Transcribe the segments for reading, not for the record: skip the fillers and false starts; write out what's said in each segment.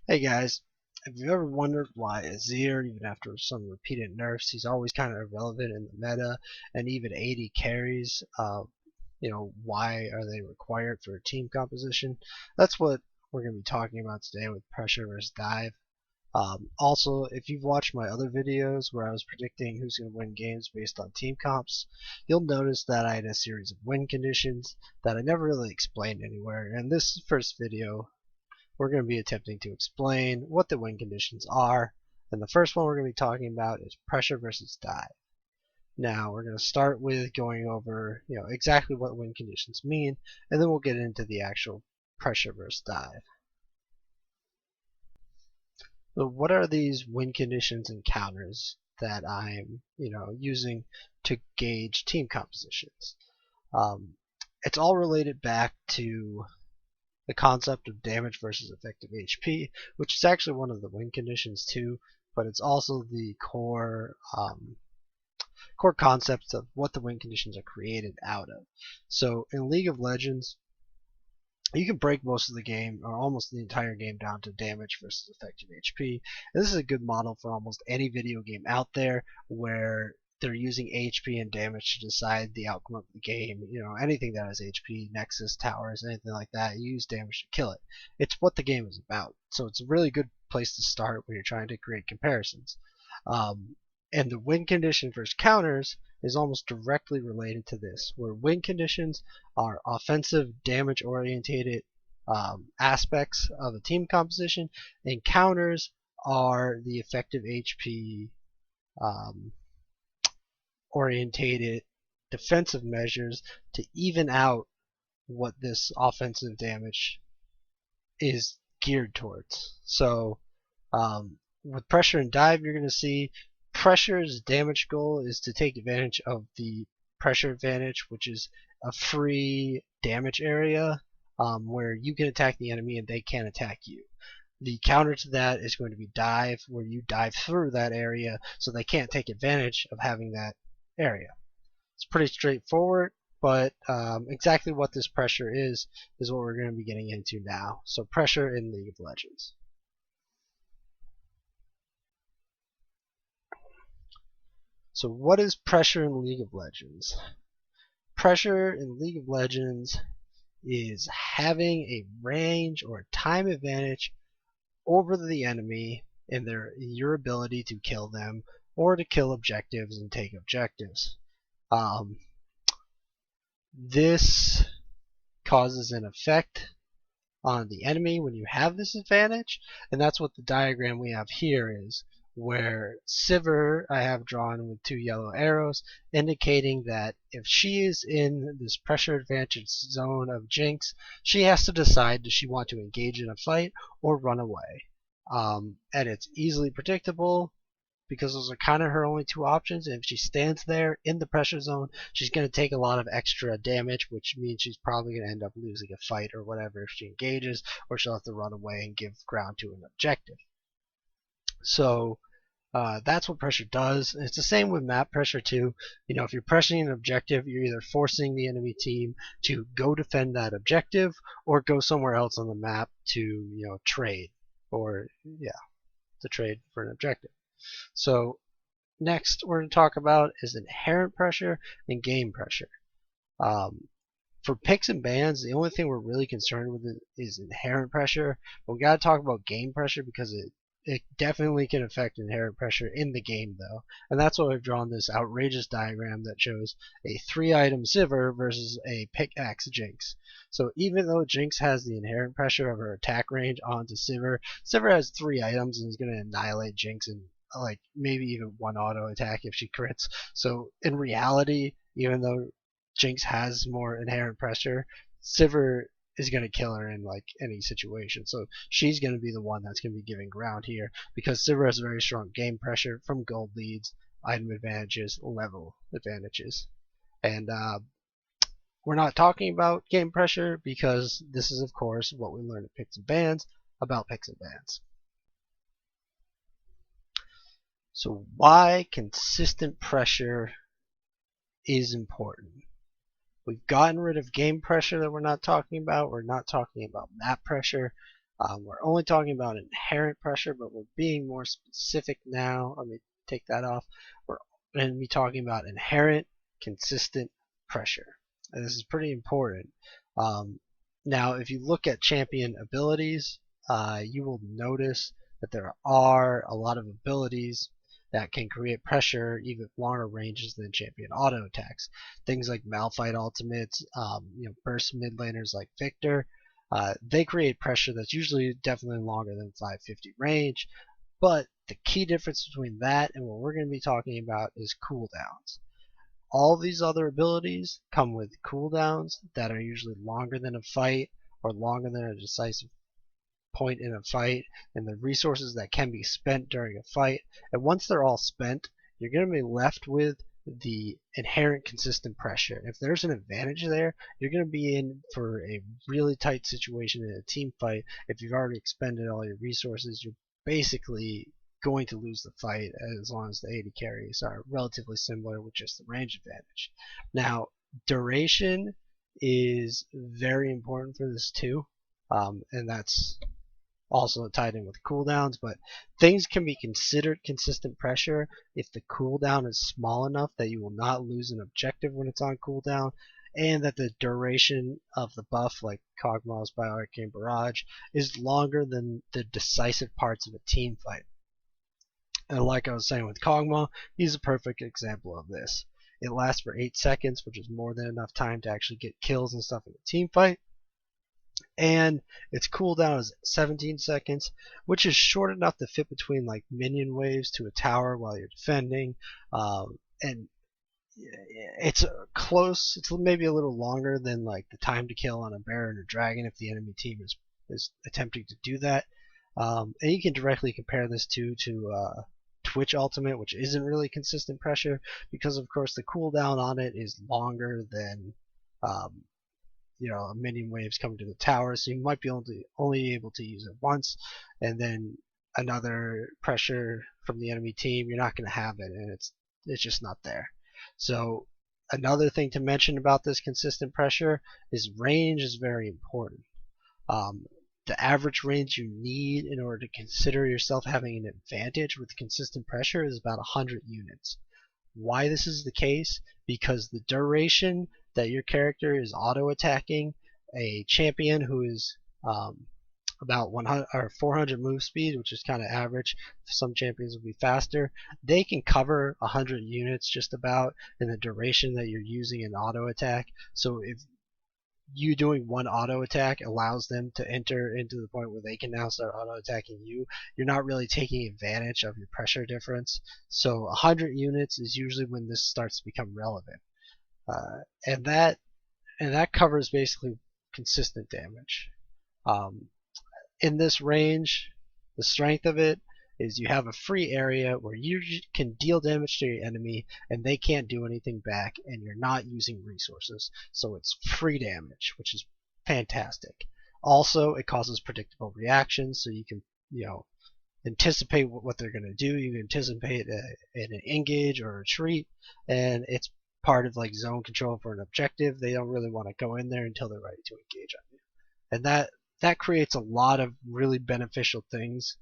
Hey guys, have you ever wondered why Azir, even after some repeated nerfs, he's always kind of irrelevant in the meta, and even AD carries, why are they required for a team composition? That's what we're going to be talking about today with Pressure versus Dive. Also, if you've watched my other videos where I was predicting who's going to win games based on team comps, you'll notice that I had a series of win conditions that I never really explained anywhere. In this first video, we're going to be attempting to explain what the win conditions are. And the first one we're going to be talking about is pressure versus dive. Now we're going to start with going over exactly what win conditions mean, and then we'll get into the actual pressure versus dive. So what are these win conditions and counters that I'm using to gauge team compositions? It's all related back to the concept of damage versus effective HP, which is actually one of the win conditions too, but it's also the core concepts of what the win conditions are created out of. So in League of Legends, you can break most of the game or almost the entire game down to damage versus effective HP. And this is a good model for almost any video game out there where they're using HP and damage to decide the outcome of the game. Anything that has HP, Nexus, towers, anything like that, you use damage to kill it. It's what the game is about. So it's a really good place to start when you're trying to create comparisons. And the win condition versus counters is almost directly related to this, where win conditions are offensive, damage orientated aspects of a team composition, and counters are the effective HP orientated defensive measures to even out what this offensive damage is geared towards. So with pressure and dive, you're going to see pressure's damage goal is to take advantage of the pressure advantage, which is a free damage area where you can attack the enemy and they can't attack you. The counter to that is going to be dive, where you dive through that area so they can't take advantage of having that area. It's pretty straightforward, but exactly what this pressure is what we're going to be getting into now. So pressure in League of Legends. So what is pressure in League of Legends? Pressure in League of Legends is having a range or time advantage over the enemy in your ability to kill them or to kill objectives and take objectives. This causes an effect on the enemy when you have this advantage, and that's what the diagram we have here is, where Sivir I have drawn with 2 yellow arrows indicating that if she is in this pressure advantage zone of Jinx, she has to decide, does she want to engage in a fight or run away. And it's easily predictable because those are kind of her only 2 options. And if she stands there in the pressure zone, she's going to take a lot of extra damage, which means she's probably going to end up losing a fight or whatever if she engages, or she'll have to run away and give ground to an objective. So that's what pressure does. And it's the same with map pressure too. If you're pressuring an objective, you're either forcing the enemy team to go defend that objective or go somewhere else on the map to trade, or to trade for an objective. So next we're going to talk about is inherent pressure and game pressure. For picks and bans, the only thing we're really concerned with is inherent pressure. But we got to talk about game pressure because it definitely can affect inherent pressure in the game though. And that's why I've drawn this outrageous diagram that shows a 3-item Sivir versus a pickaxe Jinx. So even though Jinx has the inherent pressure of her attack range onto Sivir, Sivir has 3 items and is going to annihilate Jinx in like maybe even 1 auto attack if she crits. So in reality, even though Jinx has more inherent pressure, Sivir is going to kill her in like any situation. So she's going to be the one that's going to be giving ground here because Sivir has very strong game pressure from gold leads, item advantages, level advantages. And we're not talking about game pressure because this is of course what we learned at Picks and Bans about Picks and Bans. So why consistent pressure is important. We've gotten rid of game pressure that we're not talking about. We're not talking about map pressure. We're only talking about inherent pressure, but we're being more specific now. Let me take that off. We're going to be talking about inherent consistent pressure. And this is pretty important. Now, if you look at champion abilities, you will notice that there are a lot of abilities that can create pressure even longer ranges than champion auto attacks. Things like Malphite ultimates, burst mid laners like Victor, they create pressure that's usually definitely longer than 550 range. But the key difference between that and what we're going to be talking about is cooldowns. All these other abilities come with cooldowns that are usually longer than a fight or longer than a decisive point in a fight, and the resources that can be spent during a fight. And once they're all spent, you're going to be left with the inherent consistent pressure. If there's an advantage there, you're going to be in for a really tight situation in a team fight. If you've already expended all your resources, you're basically going to lose the fight as long as the AD carries are relatively similar with just the range advantage. Now, duration is very important for this too, and that's also tied in with cooldowns, but things can be considered consistent pressure if the cooldown is small enough that you will not lose an objective when it's on cooldown, and that the duration of the buff, like Kog'Maw's Bioarcane Barrage, is longer than the decisive parts of a team fight. And like I was saying with Kog'Maw, he's a perfect example of this. It lasts for 8 seconds, which is more than enough time to actually get kills and stuff in a team fight. And its cooldown is 17 seconds, which is short enough to fit between like minion waves to a tower while you're defending. And it's close. It's maybe a little longer than like the time to kill on a Baron or Dragon if the enemy team is attempting to do that. And you can directly compare this to Twitch Ultimate, which isn't really consistent pressure because of course the cooldown on it is longer than minion waves coming to the tower, so you might be only able to use it once, and then another pressure from the enemy team, you're not going to have it, and it's just not there. So another thing to mention about this consistent pressure is range is very important. The average range you need in order to consider yourself having an advantage with consistent pressure is about 100 units. Why this is the case? Because the duration that your character is auto attacking a champion who is about 100 or 400 move speed, which is kind of average. Some champions will be faster. They can cover 100 units just about in the duration that you're using an auto attack. So if you doing one auto attack allows them to enter into the point where they can now start auto attacking you, you're not really taking advantage of your pressure difference. So 100 units is usually when this starts to become relevant, and that covers basically consistent damage. In this range, the strength of it is you have a free area where you can deal damage to your enemy and they can't do anything back, and you're not using resources, so it's free damage, which is fantastic. Also, it causes predictable reactions, so you can anticipate what they're going to do. You can anticipate an engage or a retreat, and it's part of like zone control for an objective. They don't really want to go in there until they're ready to engage on you, and that creates a lot of really beneficial things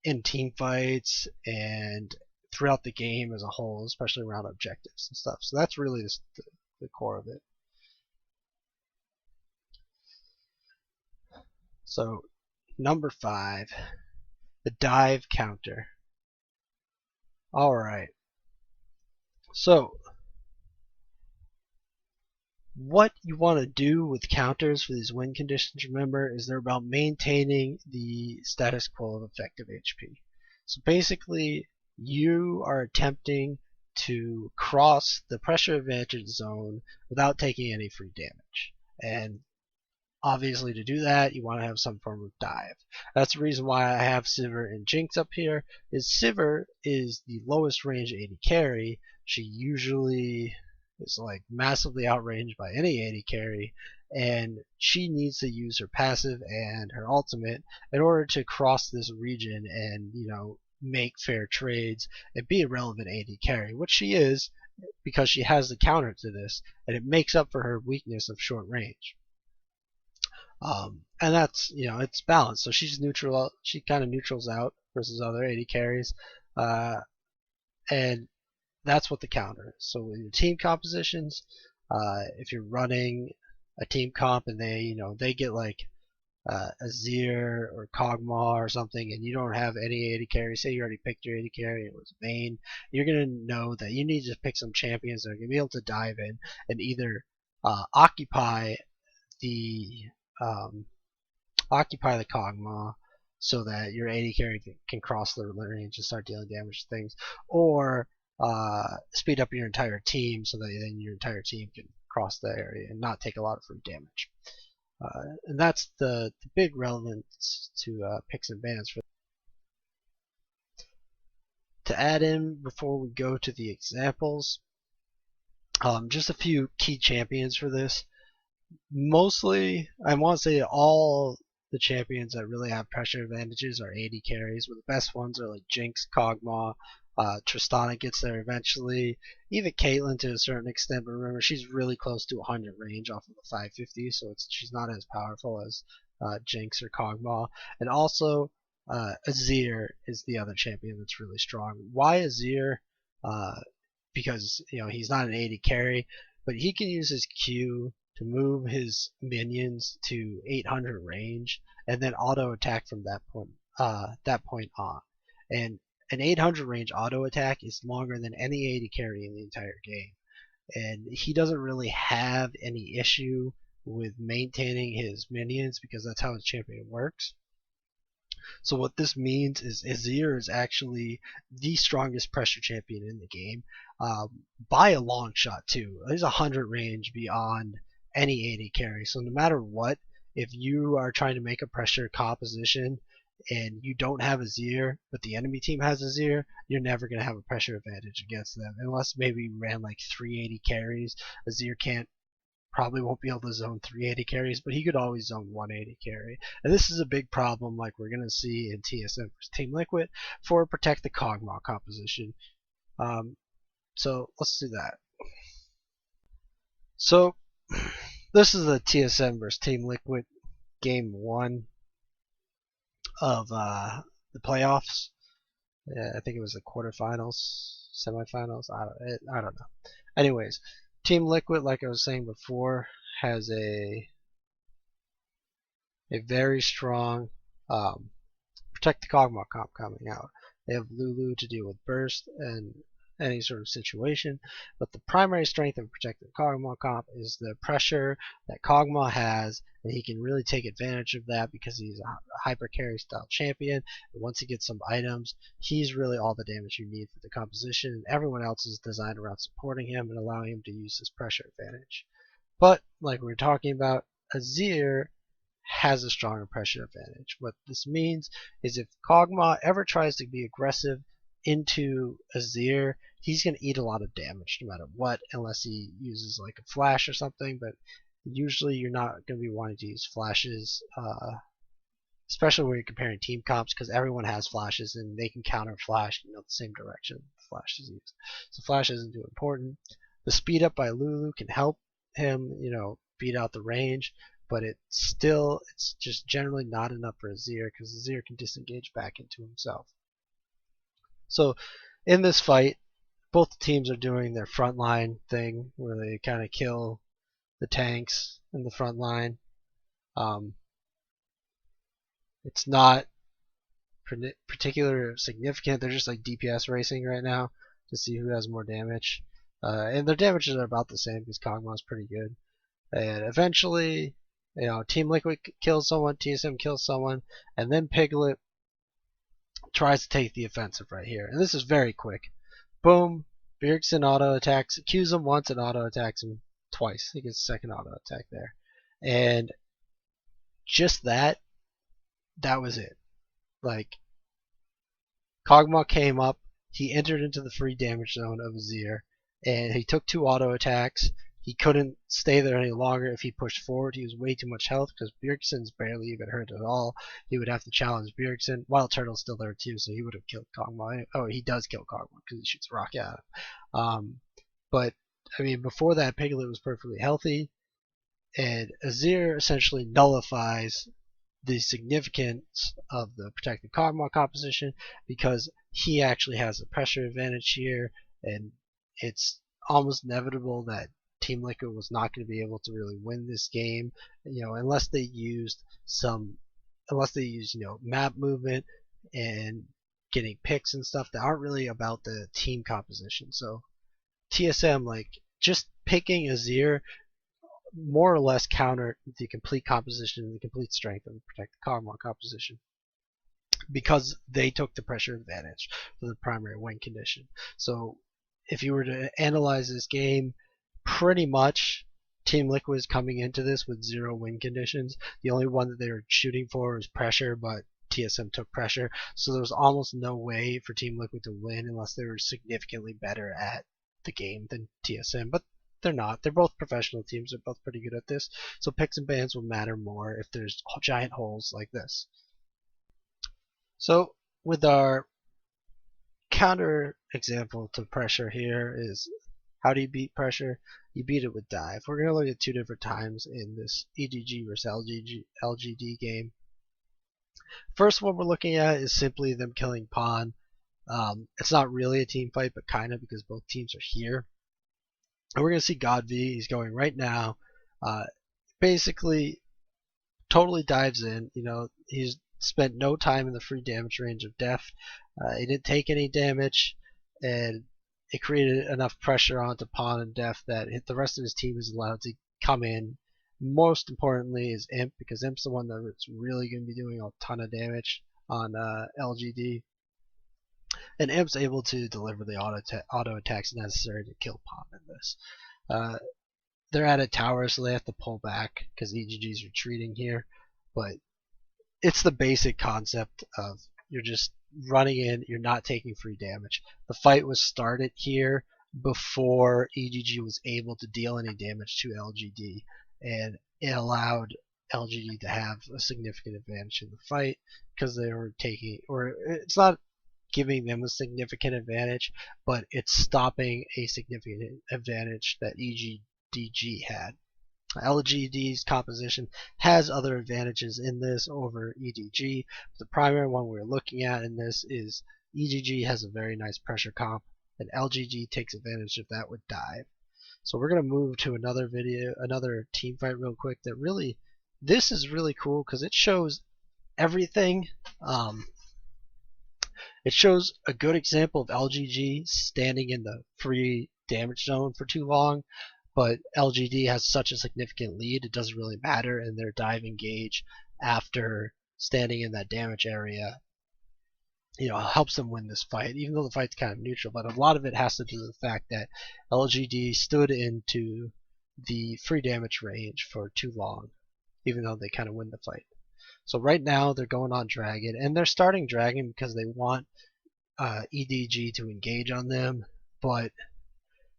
in team fights and throughout the game as a whole, especially around objectives and stuff. So that's really the core of it. So number 5, the dive counter. Alright, so what you want to do with counters for these win conditions, remember, is they're about maintaining the status quo of effective HP. So basically, you are attempting to cross the pressure advantage zone without taking any free damage. And obviously to do that, you want to have some form of dive. That's the reason why I have Sivir and Jinx up here, is Sivir is the lowest range AD carry. She usually is like massively outranged by any AD carry, and she needs to use her passive and her ultimate in order to cross this region and make fair trades and be a relevant AD carry, which she is because she has the counter to this, and it makes up for her weakness of short range. And that's, it's balanced. So she's neutral. She kind of neutrals out versus other AD carries, and that's what the counter is. So with your team compositions, if you're running a team comp and they get like Azir or Kog'Maw or something, and you don't have any AD carry, say you already picked your AD carry, it was Vayne, you're going to know that you need to pick some champions that are going to be able to dive in and either occupy the um, Kog'Maw so that your AD carry can cross the range and start dealing damage to things, or speed up your entire team so that then your entire team can cross the area and not take a lot of free damage. And that's the big relevance to picks and bans. To add in before we go to the examples, just a few key champions for this. Mostly, I want to say all the champions that really have pressure advantages are AD carries, where the best ones are like Jinx, Kog'Maw, Tristana gets there eventually, even Caitlyn to a certain extent, but remember she's really close to 100 range off of the 550, so she's not as powerful as Jinx or Kog'Maw. And also, Azir is the other champion that's really strong. Why Azir? Because he's not an AD carry, but he can use his Q to move his minions to 800 range and then auto attack from that point on. And an 800 range auto attack is longer than any AD carry in the entire game. And he doesn't really have any issue with maintaining his minions because that's how his champion works. So what this means is Azir is actually the strongest pressure champion in the game, by a long shot too. There's 100 range beyond any AD carry. So no matter what, if you are trying to make a pressure composition and you don't have Azir, but the enemy team has Azir, you're never going to have a pressure advantage against them. Unless maybe you ran like 380 carries. Azir probably won't be able to zone 380 carries, but he could always zone 180 carry. And this is a big problem like we're going to see in TSM versus Team Liquid for Protect the Kog'Maw composition. So let's do that. So this is the TSM versus Team Liquid game 1 of the playoffs. I think it was the quarterfinals, semifinals. I don't know. Anyways, Team Liquid, like I was saying before, has a very strong Protect the Kog'Maw comp coming out. They have Lulu to deal with burst and any sort of situation, but the primary strength of Protect the Kog'Maw comp is the pressure that Kog'Maw has, and he can really take advantage of that because he's a hyper carry style champion. And once he gets some items, he's really all the damage you need for the composition, and everyone else is designed around supporting him and allowing him to use his pressure advantage. But like we were talking about, Azir has a stronger pressure advantage. What this means is if Kog'Maw ever tries to be aggressive into Azir, he's going to eat a lot of damage no matter what, unless he uses like a flash or something, but usually you're not going to be wanting to use flashes, especially when you're comparing team comps, because everyone has flashes and they can counter flash the same direction the flash is used. So flash isn't too important. The speed up by Lulu can help him, beat out the range, but it's just generally not enough for Azir because Azir can disengage back into himself. So in this fight, both teams are doing their frontline thing where they kind of kill the tanks in the front line. It's not particularly significant. They're just like DPS racing right now to see who has more damage. And their damages are about the same because Kog'Maw's pretty good. And eventually, Team Liquid kills someone, TSM kills someone, and then Piglet tries to take the offensive right here. And this is very quick. Boom, Bjergsen auto attacks, Qs him once and auto attacks him twice. He gets a second auto attack there. And just that was it. Like, Kog'Maw came up, he entered into the free damage zone of Azir, and he took 2 auto attacks. He couldn't stay there any longer if he pushed forward. He was way too much health because Bjergsen's barely even hurt at all. He would have to challenge Bjergsen. Wild Turtle's still there too, so he would have killed Kog'Maw. Oh, he does kill Kog'Maw because he shoots a rock at him. But, I mean, before that, Piglet was perfectly healthy. And Azir essentially nullifies the significance of the protected Kog'Maw composition because he actually has a pressure advantage here, and it's almost inevitable that Team Liquid was not going to be able to really win this game, unless they used map movement and getting picks and stuff that aren't really about the team composition. So TSM, just picking Azir more or less counter the complete composition and the complete strength of the protected Kog'Maw composition because they took the pressure advantage for the primary win condition. So if you were to analyze this game, pretty much Team Liquid is coming into this with 0 win conditions. The only one that they were shooting for was pressure, but TSM took pressure. So there was almost no way for Team Liquid to win unless they were significantly better at the game than TSM. But they're not. They're both professional teams. They're both pretty good at this. So picks and bans will matter more if there's giant holes like this. So with our counter example to pressure here is, how do you beat pressure? You beat it with dive. We're going to look at 2 different times in this EDG versus LGD game. First one we're looking at is simply them killing pawn. It's not really a team fight, but kind of, because both teams are here. And we're going to see God V. He's going right now. Basically, totally dives in. He's spent no time in the free damage range of Def. He didn't take any damage, and it created enough pressure onto Pawn and Def that the rest of his team is allowed to come in. Most importantly is Imp, because Imp's the one that's really going to be doing a ton of damage on LGD. And Imp's able to deliver the auto attacks necessary to kill Pawn in this. They're at a tower, so they have to pull back because EGG's retreating here. But it's the basic concept of you're just running in, you're not taking free damage. The fight was started here before EGG was able to deal any damage to LGD, and it allowed LGD to have a significant advantage in the fight because they were taking, or it's not giving them a significant advantage, but it's stopping a significant advantage that EGDG had. LGD's composition has other advantages in this over EDG. The primary one we're looking at in this is EDG has a very nice pressure comp, and LGD takes advantage of that with dive. So we're going to move to another team fight real quick. This is really cool because it shows everything. It shows a good example of LGG standing in the free damage zone for too long, but LGD has such a significant lead, it doesn't really matter, and their dive engage after standing in that damage area helps them win this fight, even though the fight's kind of neutral. But a lot of it has to do with the fact that LGD stood into the free damage range for too long, even though they kind of win the fight. So right now they're going on Dragon, and they're starting Dragon because they want EDG to engage on them, but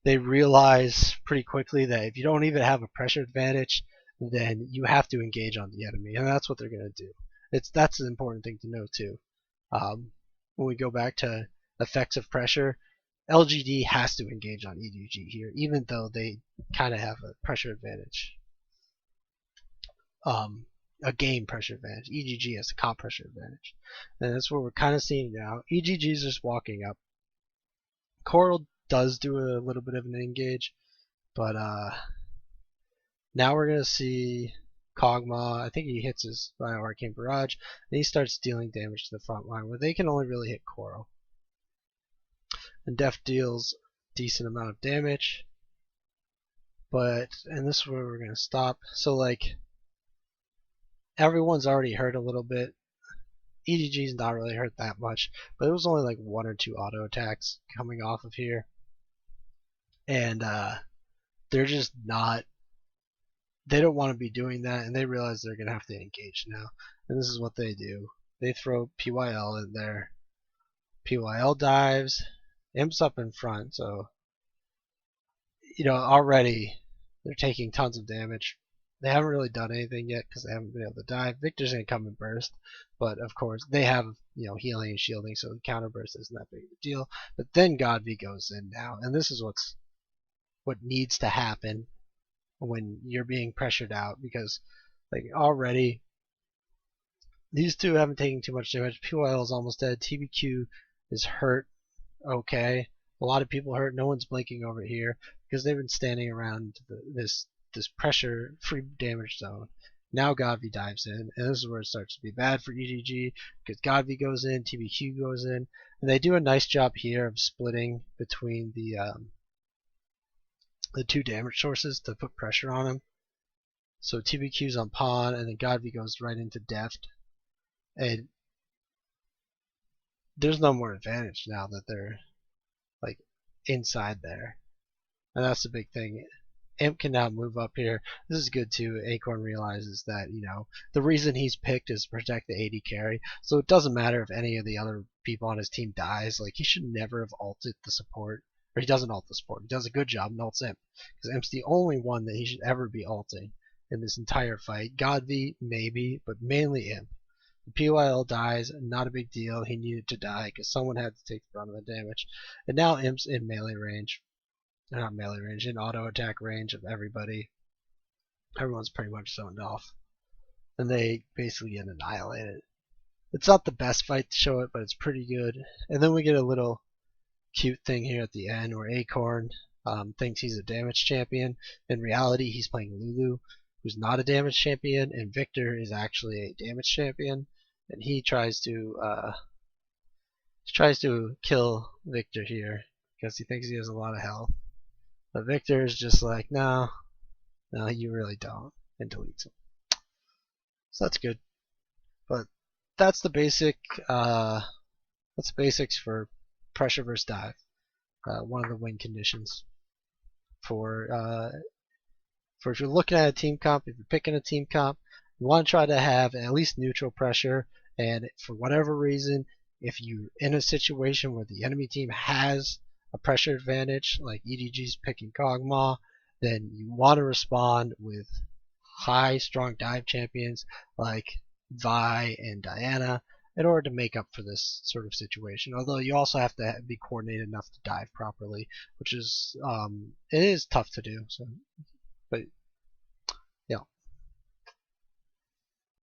they realize pretty quickly that if you don't even have a pressure advantage, then you have to engage on the enemy, and that's what they're going to do. That's an important thing to know too. When we go back to effects of pressure, LGD has to engage on EDG here, even though they kind of have a pressure advantage. A game pressure advantage. EGG has a comp pressure advantage. And that's what we're kind of seeing now. EGG is just walking up. Coral does do a little bit of an engage, but now we're going to see Kog'Maw. I think he hits his Arcane Barrage, and he starts dealing damage to the front line, where they can only really hit Coral. And Def deals a decent amount of damage, and this is where we're going to stop. So everyone's already hurt a little bit. EDG's not really hurt that much, but it was only 1 or 2 auto attacks coming off of here. And they're just not, they don't want to be doing that, and they realize they're going to have to engage now. And this is what they do. They throw PYL in there. PYL dives. Imp's up in front, so already they're taking tons of damage. They haven't really done anything yet because they haven't been able to dive. Victor's going to come and burst, but of course they have healing and shielding, so the counter burst isn't that big of a deal. But then God V goes in now, and this is what needs to happen when you're being pressured out, because like already these two haven't taken too much damage. PYL is almost dead. TBQ is hurt. Okay, a lot of people hurt. No one's blinking over here because they've been standing around this pressure free damage zone. Now Godvi dives in, and this is where it starts to be bad for EDG because Godvi goes in, TBQ goes in, and they do a nice job here of splitting between the two damage sources to put pressure on him. So TBQ's on pawn, and then Godvi goes right into deft, and there's no more advantage now that they're like inside there, and that's the big thing. Imp can now move up here. This is good too. Acorn realizes that, you know, the reason he's picked is to protect the AD carry, so it doesn't matter if any of the other people on his team dies. Like, he should never have ulted the support, or he doesn't ult the support. He does a good job and ults Imp, because Imp's the only one that he should ever be ulting in this entire fight. Godvi maybe, but mainly Imp. The PYL dies, not a big deal. He needed to die because someone had to take the brunt of the damage, and now Imp's in melee range. Not melee range, in auto attack range of everybody. Everyone's pretty much zoned off, and they basically get annihilated. It's not the best fight to show it, but it's pretty good. And then we get a little cute thing here at the end where Acorn thinks he's a damage champion. In reality, he's playing Lulu, who's not a damage champion, and Victor is actually a damage champion, and he tries to kill Victor here because he thinks he has a lot of health. But Victor is just like, no, you really don't, and deletes him. So that's good. But that's the basic. That's the basics for pressure versus dive. One of the win conditions for if you're looking at a team comp, if you're picking a team comp, you want to try to have at least neutral pressure. And for whatever reason, if you're in a situation where the enemy team has a pressure advantage, like EDG's picking Kog'Maw, then you want to respond with high, strong dive champions like Vi and Diana in order to make up for this sort of situation. Although you also have to be coordinated enough to dive properly, which is it is tough to do. So, but